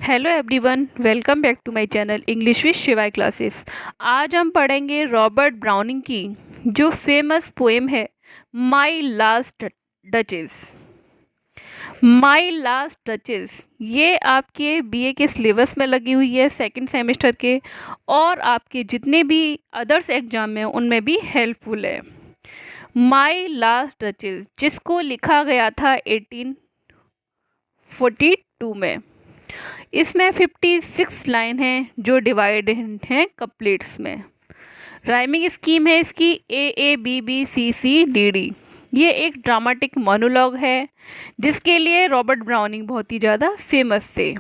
Hello everyone, welcome back to my channel English with Shivay classes. आज हम पढ़ेंगे Robert Browning की जो फेमस पोएम है my last duchess. My last duchess ये आपके बीए के सिलेबस में लगी हुई है सेकंड सेमेस्टर के, और आपके जितने भी अदर्स एग्जाम हैं उनमें भी हेल्पफुल है। माय लास्ट डचेस जिसको लिखा गया था 1842 में। इसमें 56 लाइन हैं जो डिवाइडेड हैं कपलेट्स में। राइमिंग स्कीम है इसकी AABBCCDD। ये एक ड्रामेटिक मोनोलॉग है जिसके लिए रॉबर्ट ब्राउनिंग बहुत ही ज़्यादा फेमस थे।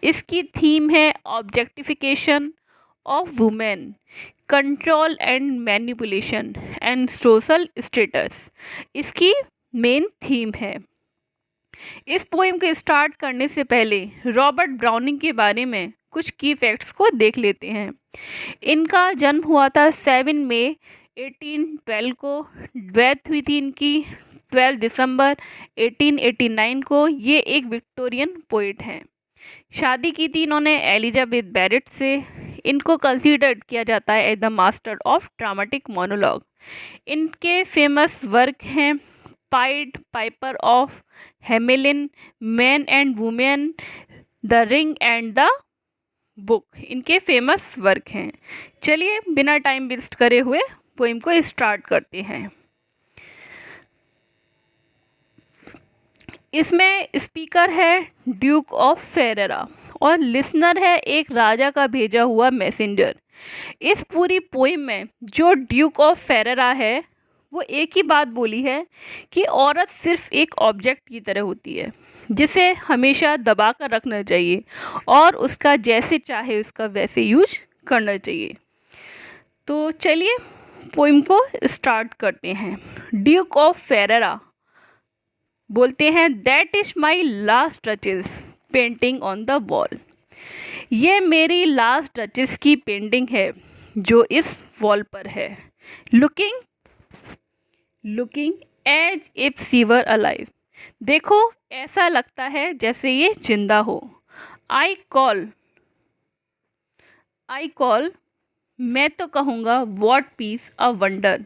इसकी थीम है objectification of women, control and manipulation and social status इसकी मेन थीम है। इस पोएम को स्टार्ट करने से पहले रॉबर्ट ब्राउनिंग के बारे में कुछ की फैक्ट्स को देख लेते हैं। इनका जन्म हुआ था 7 मई 1812 को। डेथ हुई थी इनकी 12 दिसंबर 1889 को। ये एक विक्टोरियन पोइट हैं। शादी की थी इन्होंने एलिजाबेथ बैरेट से। इनको कंसीडर्ड किया जाता है as the master of dramatic monologue. इनके फेमस वर्क हैं pied piper of Hamelin, man and women, the ring and the book इनके फेमस वर्क हैं। चलिए बिना टाइम वेस्ट करे हुए पोएम को स्टार्ट करते हैं। इसमें स्पीकर है ड्यूक ऑफ फेरेरा और लिसनर है एक राजा का भेजा हुआ मैसेंजर। इस पूरी पोएम में जो ड्यूक ऑफ फेरेरा है वो एक ही बात बोली है कि औरत सिर्फ एक ऑब्जेक्ट की तरह होती है जिसे हमेशा दबा कर रखना चाहिए और उसका जैसे चाहे उसका वैसे यूज करना चाहिए। तो चलिए पोएम को स्टार्ट करते हैं। ड्यूक ऑफ फेरेरा बोलते हैं that is my last touches painting on the wall. ये मेरी लास्ट टचेस की पेंटिंग है जो इस वॉल पर है। Looking as if she were alive. देखो ऐसा लगता है जैसे ये जिंदा हो। आई कॉल मैं तो कहूँगा वॉट पीस अ वंडर।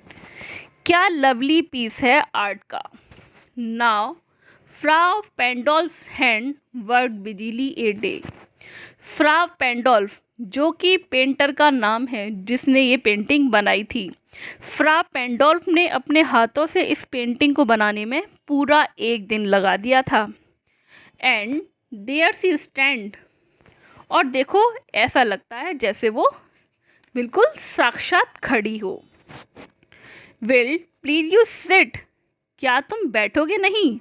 क्या लवली पीस है आर्ट का। नाउ फ्रा पेंडोल्फ हैंड वर्क बिजली ए डे। फ्रा पेंडोल्फ जो कि पेंटर का नाम है जिसने ये पेंटिंग बनाई थी। फ्रा पेंडोल्फ ने अपने हाथों से इस पेंटिंग को बनाने में पूरा 1 दिन लगा दिया था। एंड देयर सी स्टैंड और देखो ऐसा लगता है जैसे वो बिल्कुल साक्षात खड़ी हो। विल प्लीज यू सिट, क्या तुम बैठोगे नहीं।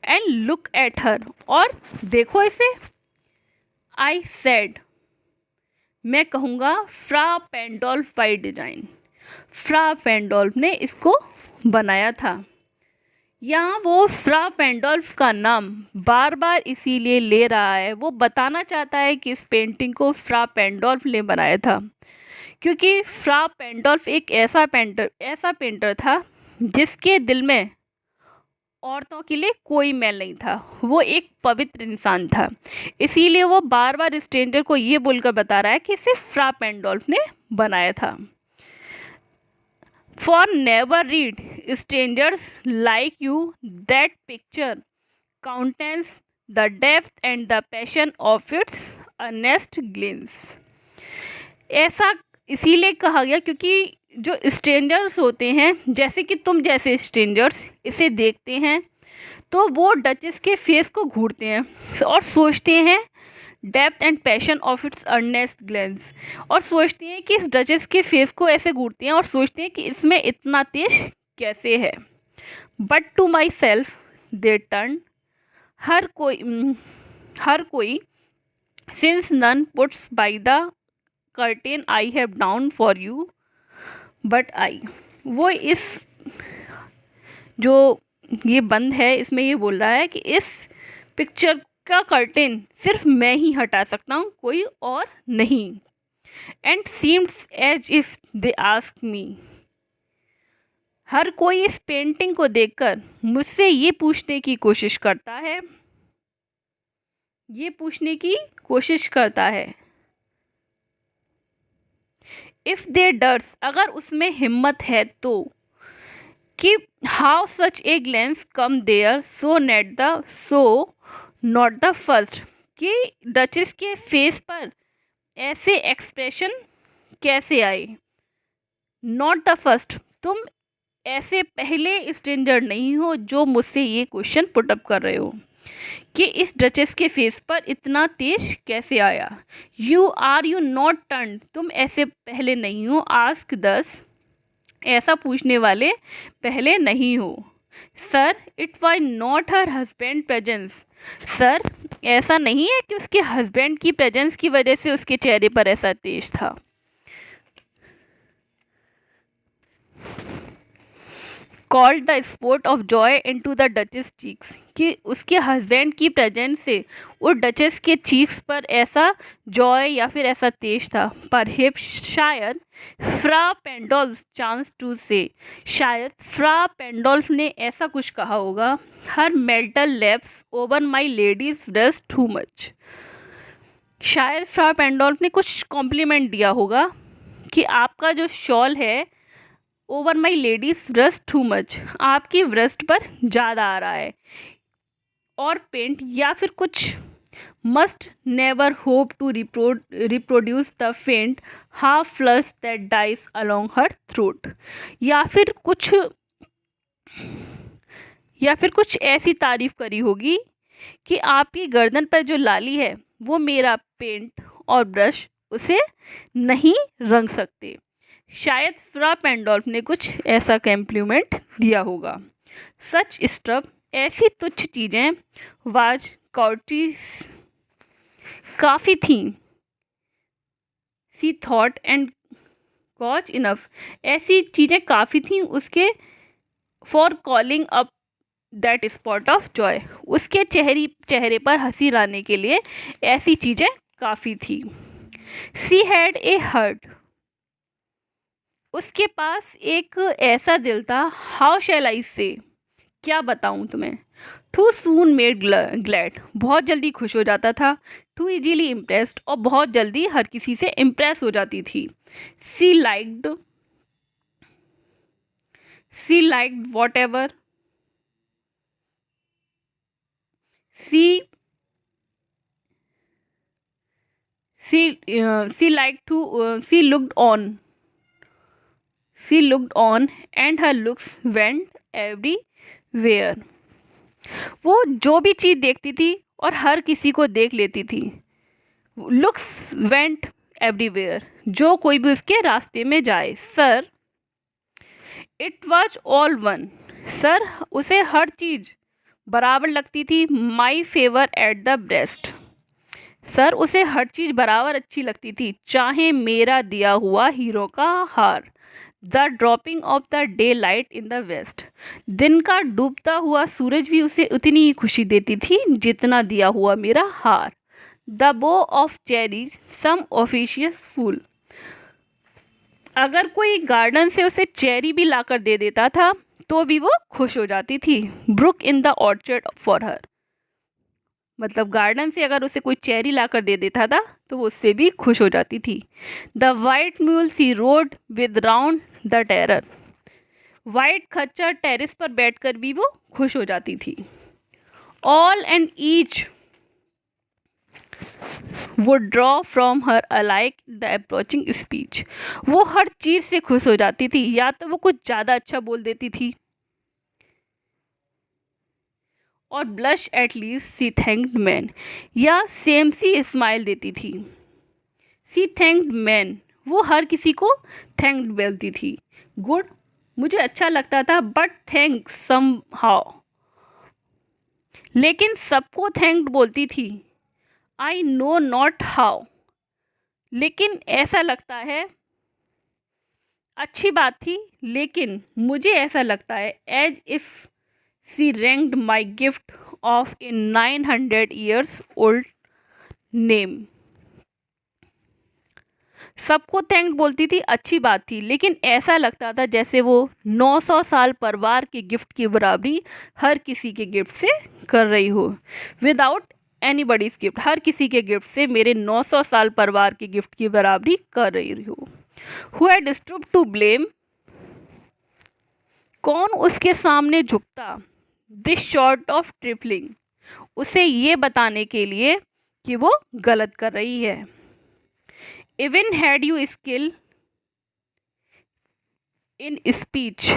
एंड लुक एट हर और देखो इसे। आई सेड मैं कहूँगा फ्रा पेंडोल्फ बाई डिजाइन। फ्रा पेंडोल्फ ने इसको बनाया था। यहाँ वो फ्रा पेंडोल्फ का नाम बार बार इसीलिए ले रहा है, वो बताना चाहता है कि इस पेंटिंग को फ्रा पेंडोल्फ ने बनाया था क्योंकि फ्रा पेंडोल्फ एक ऐसा पेंटर था जिसके दिल में औरतों के लिए कोई मैल नहीं था। वो एक पवित्र इंसान था। इसीलिए वो बार बार स्ट्रेंजर को ये बोलकर बता रहा है कि इसे फ्रा पेंडोल्फ ने बनाया था। For never read strangers like you that picture countenance the depth and the passion of its earnest glimpse. ऐसा इसीलिए कहा गया क्योंकि जो स्ट्रेंजर्स होते हैं जैसे कि तुम जैसे स्ट्रेंजर्स इसे देखते हैं तो वो डचेस के फेस को घूरते हैं और सोचते हैं depth and passion of its earnest glance, और सोचते हैं कि इस डचेस के फेस को ऐसे घूरते हैं और सोचते हैं कि इसमें इतना तेज कैसे है। But to myself they turn, हर कोई since none puts by the curtain I have down for you but I. वो इस जो ये बंद है इसमें ये बोल रहा है कि इस पिक्चर का कर्टेन सिर्फ मैं ही हटा सकता हूँ, कोई और नहीं। And seems as if they ask me, हर कोई इस पेंटिंग को देखकर मुझसे ये पूछने की कोशिश करता है ये पूछने की कोशिश करता है। इफ दे डर्स, अगर उसमें हिम्मत है तो, कि how such a glance come there so not the first, कि डचेस के फेस पर ऐसे एक्सप्रेशन कैसे आए। नॉट द फर्स्ट, तुम ऐसे पहले स्ट्रेंजर नहीं हो जो मुझसे ये क्वेश्चन पुटअप कर रहे हो कि इस डचेस के फेस पर इतना तेज कैसे आया। यू नॉट टर्न, तुम ऐसे पहले नहीं हो। आस्क दस, ऐसा पूछने वाले पहले नहीं हो। Sir, it was not her husband presence, sir ऐसा नहीं है कि उसके हस्बैंड की प्रेजेंस की वजह से उसके चेहरे पर ऐसा तेज था। Called the sport of Joy into the duchess cheeks, कि उसके हस्बैंड की प्रेजेंस से वो डचेस के चीक्स पर ऐसा जॉय या फिर ऐसा तेज था। पर शायद फ्रा पेंडोल्फ चांस टू से, शायद फ्रा पेंडोल्फ ने ऐसा कुछ कहा होगा। Her mantle laps over my ladies breast too much, शायद फ्रा पेंडोल्फ ने कुछ कॉम्प्लीमेंट दिया होगा कि आपका जो शॉल है over my ladies breast too much, आपकी ब्रेस्ट पर ज़्यादा आ रहा है। और पेंट या फिर कुछ must never hope to reproduce the faint half flush that dies along her throat, या फिर कुछ ऐसी तारीफ करी होगी कि आपकी गर्दन पर जो लाली है वो मेरा पेंट और ब्रश उसे नहीं रंग सकते। शायद फ्रा पेंडोल्फ ने कुछ ऐसा कॉम्प्लीमेंट दिया होगा। सच स्टफ, ऐसी तुच्छ चीज़ें, वाज कॉर्टिस, काफ़ी थी। सी थॉट एंड गॉज इनफ, ऐसी चीज़ें काफ़ी थी उसके for calling up that spot of Joy, उसके चेहरे पर हंसी लाने के लिए ऐसी चीज़ें काफ़ी थी। सी हैड ए हर्ट, उसके पास एक ऐसा दिल था। हाउ शैल आई से, क्या बताऊँ तुम्हें। टू सून मेड ग्लैड, बहुत जल्दी खुश हो जाता था। टू इजीली इम्प्रेस्ड, और बहुत जल्दी हर किसी से इम्प्रेस हो जाती थी। She liked whatever she looked on and her looks went everywhere, वो जो भी चीज़ देखती थी और हर किसी को देख लेती थी। लुक्स वेंट एवरीवेयर, जो कोई भी उसके रास्ते में जाए। Sir, it was all one, sir उसे हर चीज़ बराबर लगती थी। My favour at the breast, sir उसे हर चीज़ बराबर अच्छी लगती थी, चाहे मेरा दिया हुआ हीरो का हार। The dropping of the daylight in the west, दिन का डूबता हुआ सूरज भी उसे उतनी ही खुशी देती थी जितना दिया हुआ मेरा हार। द बो ऑफ चेरी सम ऑफिशियस फूल, अगर कोई गार्डन से उसे चेरी भी लाकर दे देता था तो भी वो खुश हो जाती थी। Brook in the orchard for her, मतलब गार्डन से अगर उसे कोई चेरी लाकर दे देता था तो वो उससे भी खुश हो जाती थी। The white mule she rode with round the terrace, वाइट खच्चर टेरिस पर बैठकर भी वो खुश हो जाती थी। All and each would draw from her alike the approaching speech, वो हर चीज़ से खुश हो जाती थी, या तो वो कुछ ज़्यादा अच्छा बोल देती थी, और blush at least she thanked man, या सेम सी स्माइल देती थी। सी थैंक्ड मैन, वो हर किसी को थैंक्ड बोलती थी। गुड, मुझे अच्छा लगता था, बट थैंक सम हाउ, लेकिन सबको थैंक्ड बोलती थी। आई नो नॉट हाउ, लेकिन ऐसा लगता है, अच्छी बात थी लेकिन मुझे ऐसा लगता है। As if she ranked my gift of a 900 years old name, सबको थैंक बोलती थी, अच्छी बात थी, लेकिन ऐसा लगता था जैसे वो 900 साल परिवार के गिफ्ट की बराबरी हर किसी के गिफ्ट से कर रही हो। विदाउट एनीबडीज गिफ्ट, हर किसी के गिफ्ट से मेरे 900 साल परिवार के गिफ्ट की बराबरी कर रही हो। Who had stooped to blame, कौन उसके सामने झुकता, दिस शॉर्ट ऑफ ट्रिपलिंग, उसे ये बताने के लिए कि वो गलत कर रही है। Even had you skill in speech,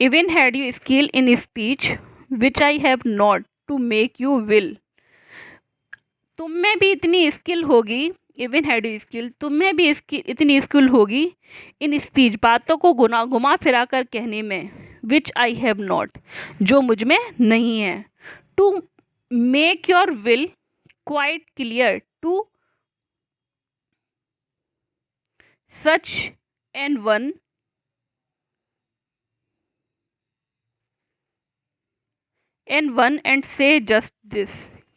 even had you skill in speech which I have not to make you will, तुम में भी इतनी स्किल होगी, इवन हैड यू स्किल, तुम में भी इतनी स्किल होगी इन स्पीच, बातों को घुमा फिरा कर कहने में, विच आई हैव नॉट, जो मुझ में नहीं है, to make your will quite clear to such an one and say just this,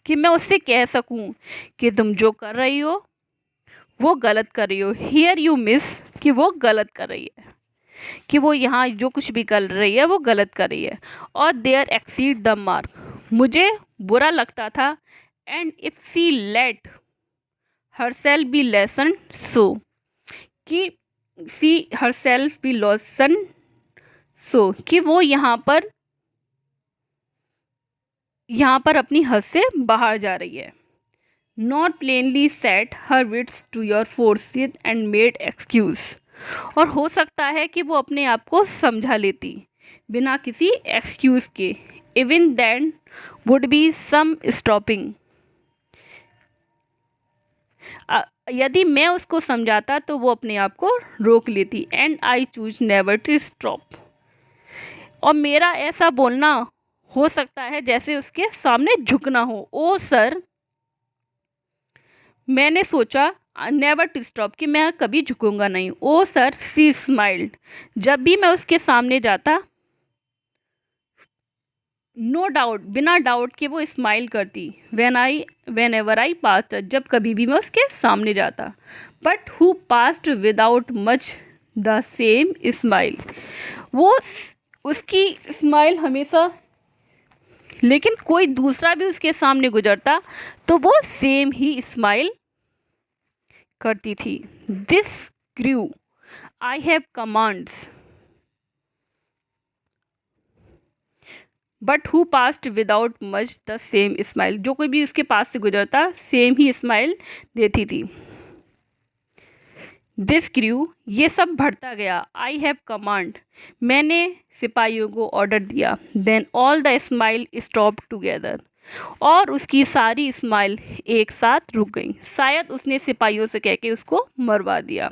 कि मैं उससे कह सकूं कि तुम जो कर रही हो वो गलत कर रही हो, हियर यू मिस, कि वो गलत कर रही है, कि वो यहाँ जो कुछ भी कर रही है वो गलत कर रही है, और देयर एक्सीड द मार्क, मुझे बुरा लगता था, and if she let herself be lesson so, कि she herself be lesson so, कि वो यहाँ पर अपनी हद से बाहर जा रही है। Not plainly set her wits to your forces and made excuse, और हो सकता है कि वो अपने आप को समझा लेती बिना किसी एक्सक्यूज़ के, even then would be some stopping, यदि मैं उसको समझाता तो वो अपने आप को रोक लेती, and I choose never to stop, और मेरा ऐसा बोलना हो सकता है जैसे उसके सामने झुकना हो। ओ सर, मैंने सोचा नेवर टू स्टॉप, कि मैं कभी झुकूंगा नहीं। ओ सर, सी स्माइल्ड, जब भी मैं उसके सामने जाता, नो डाउट, बिना डाउट कि वो स्माइल करती, वेन एवर आई पास्ट, जब कभी भी मैं उसके सामने जाता, but who passed without much the same smile, वो उसकी स्माइल हमेशा, लेकिन कोई दूसरा भी उसके सामने गुजरता तो वो सेम ही स्माइल करती थी। This crew I have commands, but who passed without much the same smile, जो कोई भी उसके पास से गुजरता सेम ही स्माइल देती थी। दिस क्रू, ये सब बढ़ता गया, आई हैव कमांड, मैंने सिपाहियों को ऑर्डर दिया, then all the smile stop together, और उसकी सारी स्माइल एक साथ रुक गई, शायद उसने सिपाहियों से कह के उसको मरवा दिया।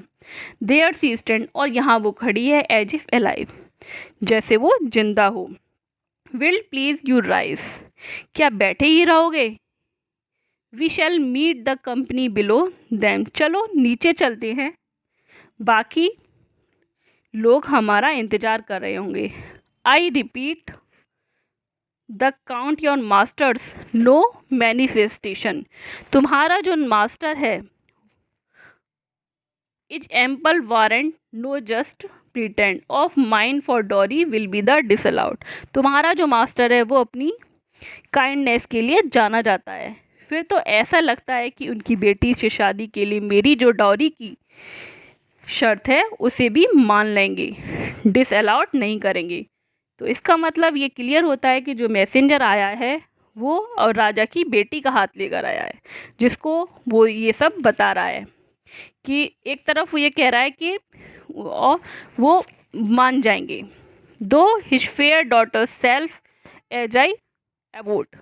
देयर सी स्टैंड, और यहाँ वो खड़ी है, एज इफ अलाइव, जैसे वो जिंदा हो। विल प्लीज यू राइज, क्या बैठे ही रहोगे। We shall meet the company below them, चलो नीचे चलते हैं, बाकी लोग हमारा इंतज़ार कर रहे होंगे। I repeat the count your masters no manifestation, तुम्हारा जो मास्टर है, is ample warrant no just pretend of mind for dory will be the disallowed, तुम्हारा जो मास्टर है वो अपनी काइंडनेस के लिए जाना जाता है, फिर तो ऐसा लगता है कि उनकी बेटी से शादी के लिए मेरी जो डॉरी की शर्त है उसे भी मान लेंगे, डिसअलाउड नहीं करेंगे। तो इसका मतलब ये क्लियर होता है कि जो मैसेंजर आया है वो और राजा की बेटी का हाथ लेकर आया है, जिसको वो ये सब बता रहा है कि एक तरफ वो ये कह रहा है कि और वो मान जाएंगे, though his fair daughter self as I avowed,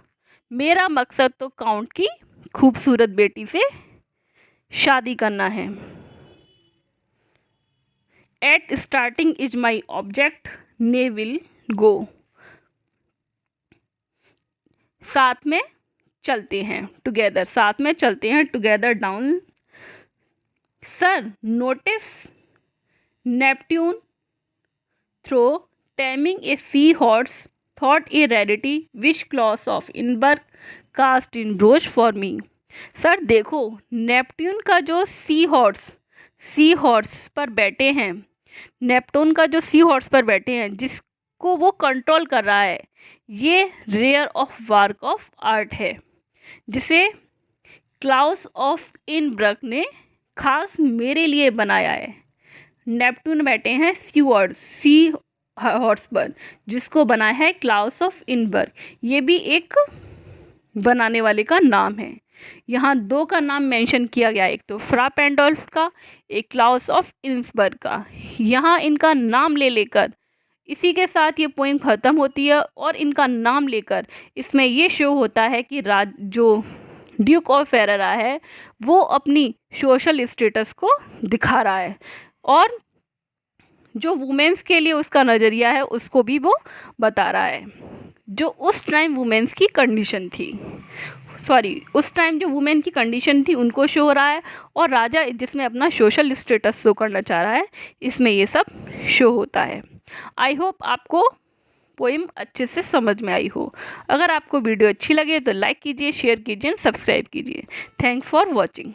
मेरा मकसद तो काउंट की खूबसूरत बेटी से शादी करना है। At starting is my object, nay we'll go, साथ में चलते हैं, टुगेदर, साथ में चलते हैं, together down. Sir, notice Neptune though taming a sea horse thought a rarity which Claus of Innsbruck cast in bronze for me. Sir देखो, Neptune का जो सी हॉर्स पर बैठे हैं, नेपट्यून का जो सी हॉर्स पर बैठे हैं, को वो कंट्रोल कर रहा है। ये rare of work of art है जिसे क्लाउस ऑफ इनब्रक ने खास मेरे लिए बनाया है। नेपट्टून बैठे हैं स्यूअर्ड सी हॉर्सबर्न, जिसको बनाया है क्लाउस ऑफ इनबर्ग। ये भी एक बनाने वाले का नाम है। यहाँ दो का नाम मेंशन किया गया है, एक तो फ्रा पेंडोल्फ का, एक क्लाउस ऑफ इन्सबर्ग का। यहाँ इनका नाम ले लेकर इसी के साथ ये पोइम ख़त्म होती है और इनका नाम लेकर इसमें ये शो होता है कि जो ड्यूक ऑफ फेरेरा है वो अपनी सोशल स्टेटस को दिखा रहा है और जो वुमेन्स के लिए उसका नज़रिया है उसको भी वो बता रहा है। जो उस टाइम वुमेन्स की कंडीशन थी, उस टाइम जो वुमेन की कंडीशन थी उनको शो हो रहा है, और राजा जिसमें अपना सोशल स्टेटस शो करना चाह रहा है, इसमें ये सब शो होता है। आई होप आपको पोइम अच्छे से समझ में आई हो। अगर आपको वीडियो अच्छी लगे तो लाइक कीजिए, शेयर कीजिए, सब्सक्राइब कीजिए। Thanks for watching.